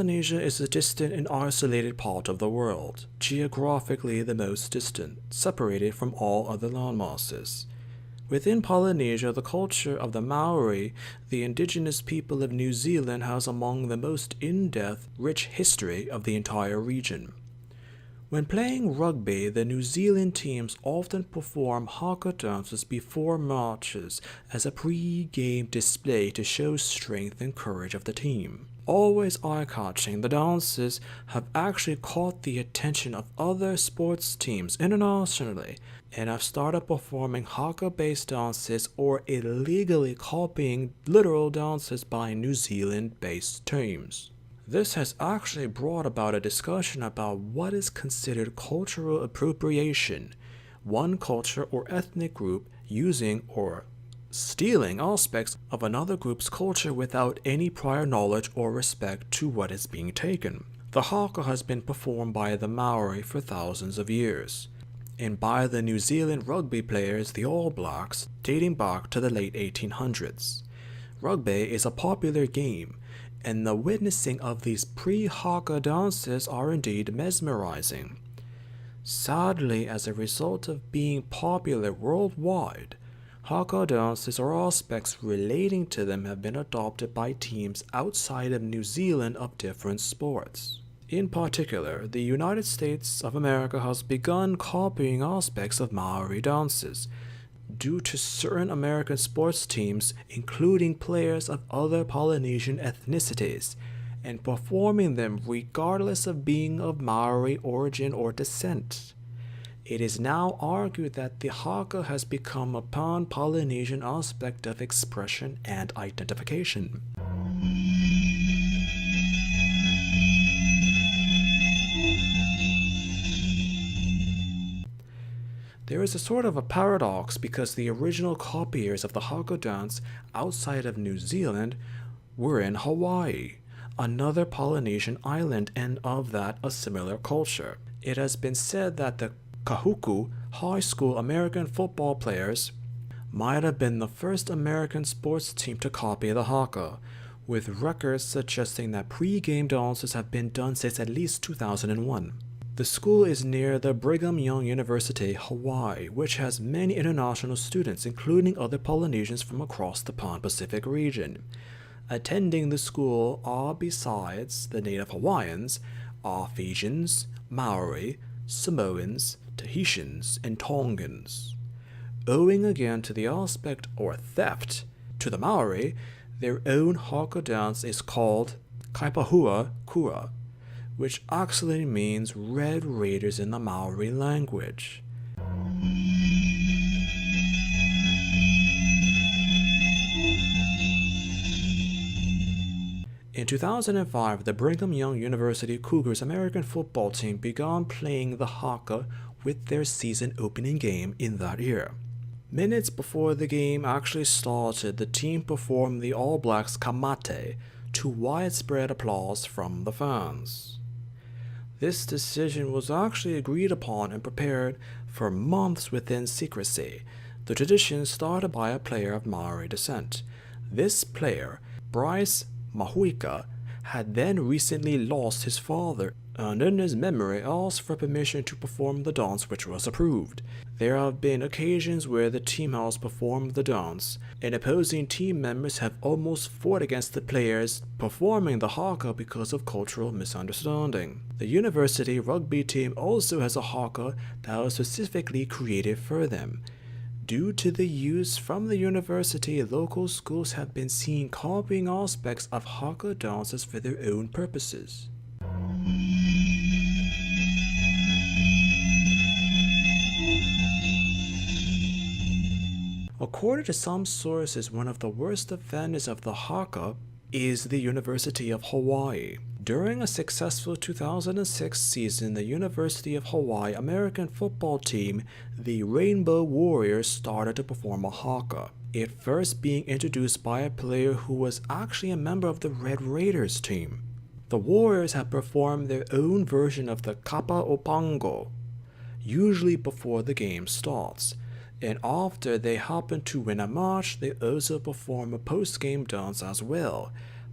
Polynesia is a distant and isolated part of the world, geographically the most distant, separated from all other landmasses. Within Polynesia, the culture of the Maori, the indigenous people of New Zealand, has among the most in-depth, rich history of the entire region. When playing rugby, the New Zealand teams often perform haka dances before matches as a pre-game display to show strength and courage of the team. Always eye-catching, the dances have actually caught the attention of other sports teams internationally and have started performing haka-based dances or illegally copying literal dances by New Zealand-based teams. This has actually brought about a discussion about what is considered cultural appropriation, one culture or ethnic group using or stealing aspects of another group's culture without any prior knowledge or respect to what is being taken. The haka has been performed by the Maori for thousands of years, and by the New Zealand rugby players, the All Blacks, dating back to the late 1800s. Rugby is a popular game, and the witnessing of these pre-haka dances are indeed mesmerizing. Sadly, as a result of being popular worldwide, haka dances or aspects relating to them have been adopted by teams outside of New Zealand of different sports. In particular, the United States of America has begun copying aspects of Maori dances, due to certain American sports teams, including players of other Polynesian ethnicities, and performing them regardless of being of Maori origin or descent. It is now argued that the haka has become a pan-Polynesian aspect of expression and identification. There is a sort of a paradox because the original copiers of the haka dance outside of New Zealand were in Hawaii, another Polynesian island, and of that a similar culture. It has been said that the Kahuku high school American football players might have been the first American sports team to copy the haka, with records suggesting that pre-game dances have been done since at least 2001. The school is near the Brigham Young University, Hawaii, which has many international students, including other Polynesians from across the Pan-Pacific region. Attending the school are, besides the native Hawaiians, are Fijians, Maori, Samoans, Tahitians, and Tongans. Owing again to the aspect or theft to the Maori, their own haka dance is called Kaipahua Kura, which actually means Red Raiders in the Maori language. In 2005, the Brigham Young University Cougars American football team began playing the haka with their season opening game in that year. Minutes before the game actually started, the team performed the All Blacks kamate to widespread applause from the fans. This decision was actually agreed upon and prepared for months within secrecy. The tradition started by a player of Maori descent. This player, Bryce Mahuika, had then recently lost his father and in his memory asked for permission to perform the dance, which was approved. There have been occasions where the team has performed the dance, and opposing team members have almost fought against the players performing the haka because of cultural misunderstanding. The university rugby team also has a haka that was specifically created for them. Due to the use from the university, local schools have been seen copying aspects of haka dances for their own purposes. According to some sources, one of the worst offenders of the haka is the University of Hawaii. During a successful 2006 season, the University of Hawaii American football team, the Rainbow Warriors, started to perform a haka, it first being introduced by a player who was actually a member of the Red Raiders team. The Warriors have performed their own version of the kapa o pango, usually before the game starts, and after they happen to win a match, they also perform a post-game dance as well.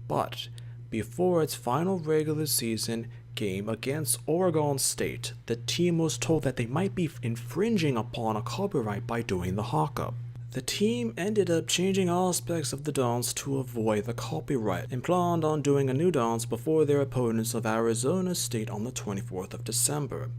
But Before its final regular season game against Oregon State, the team was told that they might be infringing upon a copyright by doing the haka. The team ended up changing aspects of the dance to avoid the copyright and planned on doing a new dance before their opponents of Arizona State on the 24th of December.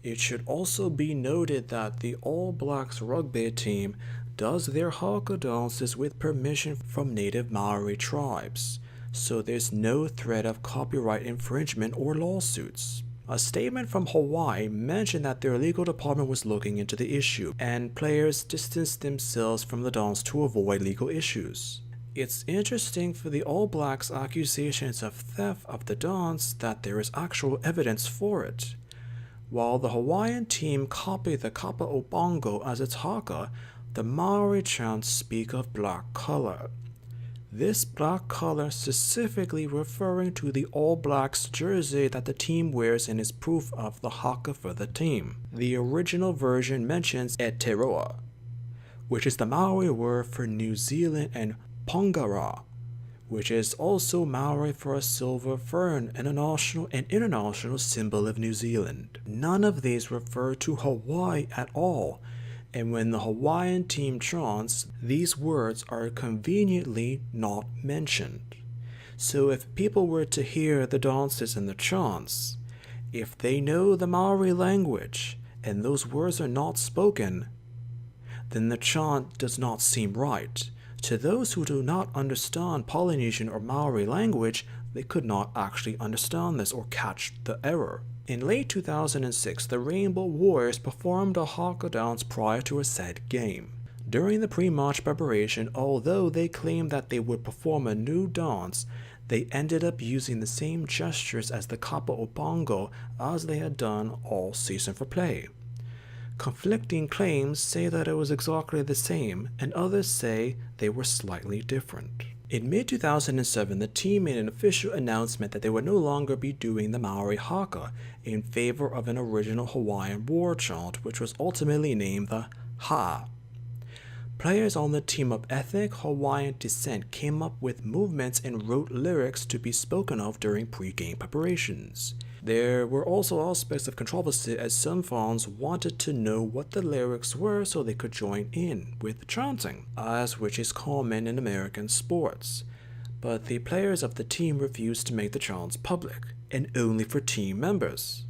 It should also be noted that the All Blacks rugby team does their haka dances with permission from native Maori tribes, so there's no threat of copyright infringement or lawsuits. A statement from Hawaii mentioned that their legal department was looking into the issue, and players distanced themselves from the dance to avoid legal issues. It's interesting for the All Blacks' accusations of theft of the dance that there is actual evidence for it. While the Hawaiian team copied the kapa o bongo as its haka, the Maori chants speak of black color. This black color specifically referring to the All Blacks jersey that the team wears and is proof of the haka for the team. The original version mentions Aotearoa, which is the Maori word for New Zealand, and Pongara, which is also Maori for a silver fern and a national and international symbol of New Zealand. None of these refer to Hawaii at all, and when the Hawaiian team chants, these words are conveniently not mentioned. So if people were to hear the dances and the chants, if they know the Maori language and those words are not spoken, then the chant does not seem right. To those who do not understand Polynesian or Maori language, they could not actually understand this or catch the error. In late 2006, the Rainbow Warriors performed a haka dance prior to a said game. During the pre-match preparation, although they claimed that they would perform a new dance, they ended up using the same gestures as the kapa o bongo as they had done all season for play. Conflicting claims say that it was exactly the same, and others say they were slightly different. In mid-2007, the team made an official announcement that they would no longer be doing the Maori haka in favor of an original Hawaiian war chant, which was ultimately named the Ha. Players on the team of ethnic Hawaiian descent came up with movements and wrote lyrics to be spoken of during pre-game preparations. There were also aspects of controversy as some fans wanted to know what the lyrics were so they could join in with chanting, as which is common in American sports. But the players of the team refused to make the chants public, and only for team members.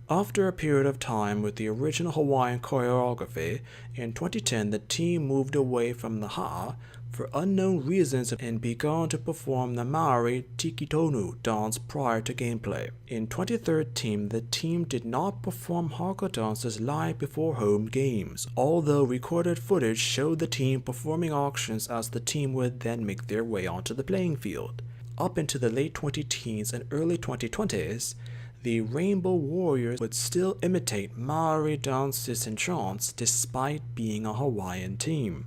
After a period of time with the original Hawaiian choreography, in 2010 the team moved away from the Ha for unknown reasons and began to perform the Maori Tikitonu dance prior to gameplay. In 2013, the team did not perform haka dances live before home games, although recorded footage showed the team performing actions as the team would then make their way onto the playing field. Up into the late 2010s and early 2020s, the Rainbow Warriors would still imitate Maori dances and chants despite being a Hawaiian team.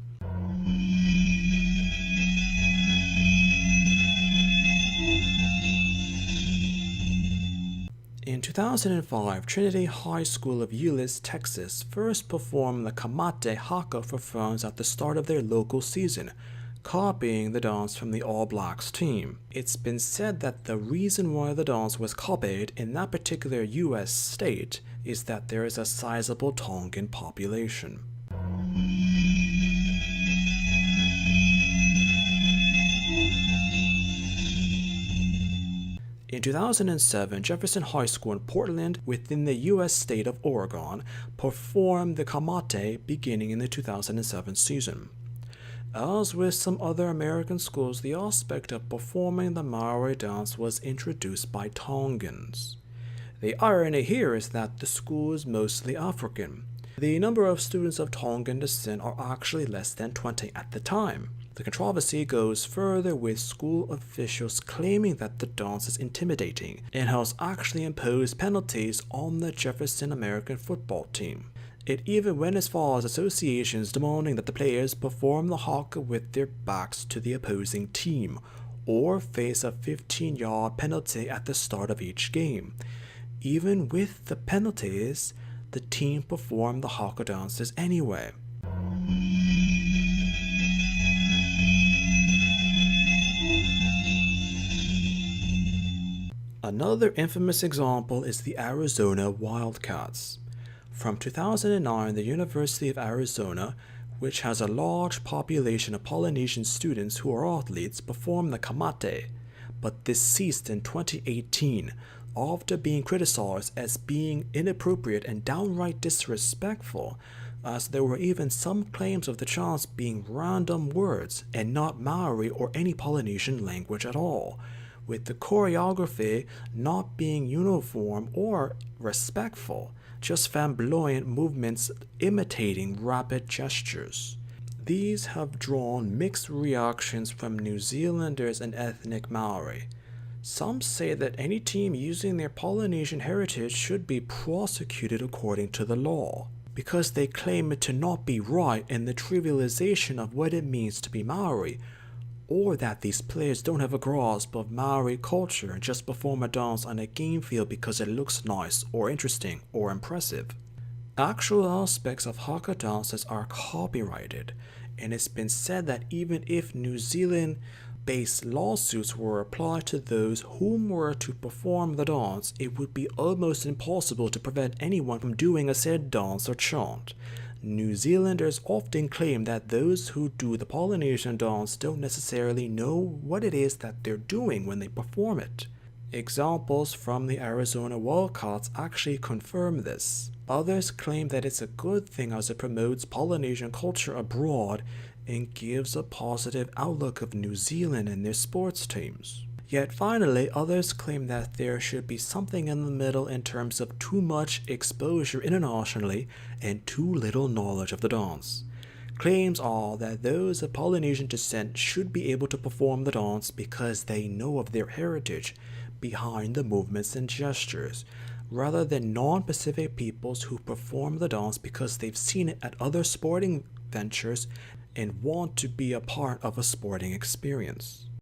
In 2005, Trinity High School of Euless, Texas first performed the Kamate Haka for fans at the start of their local season, copying the dance from the All Blacks team. It's been said that the reason why the dance was copied in that particular US state is that there is a sizable Tongan population. In 2007, Jefferson High School in Portland, within the U.S. state of Oregon, performed the Kamate beginning in the 2007 season. As with some other American schools, the aspect of performing the Maori dance was introduced by Tongans. The irony here is that the school is mostly African. The number of students of Tongan descent are actually less than 20 at the time. The controversy goes further, with school officials claiming that the dance is intimidating and has actually imposed penalties on the Jefferson American football team. It even went as far as associations demanding that the players perform the haka with their backs to the opposing team or face a 15-yard penalty at the start of each game. Even with the penalties, the team performed the haka dances anyway. Another infamous example is the Arizona Wildcats. From 2009, the University of Arizona, which has a large population of Polynesian students who are athletes, performed the kamate, but this ceased in 2018 after being criticized as being inappropriate and downright disrespectful, as there were even some claims of the chants being random words and not Maori or any Polynesian language at all, with the choreography not being uniform or respectful, just flamboyant movements imitating rapid gestures. These have drawn mixed reactions from New Zealanders and ethnic Maori. Some say that any team using their Polynesian heritage should be prosecuted according to the law, because they claim it to not be right in the trivialization of what it means to be Maori, or that these players don't have a grasp of Maori culture and just perform a dance on a game field because it looks nice or interesting or impressive. Actual aspects of Haka dances are copyrighted, and it's been said that even if New Zealand-based lawsuits were applied to those whom were to perform the dance, it would be almost impossible to prevent anyone from doing a said dance or chant. New Zealanders often claim that those who do the Polynesian dance don't necessarily know what it is that they're doing when they perform it. Examples from the Arizona Wildcats actually confirm this. Others claim that it's a good thing as it promotes Polynesian culture abroad and gives a positive outlook of New Zealand and their sports teams. Yet finally, others claim that there should be something in the middle in terms of too much exposure internationally and too little knowledge of the dance. Claims are that those of Polynesian descent should be able to perform the dance because they know of their heritage behind the movements and gestures, rather than non-Pacific peoples who perform the dance because they've seen it at other sporting ventures and want to be a part of a sporting experience.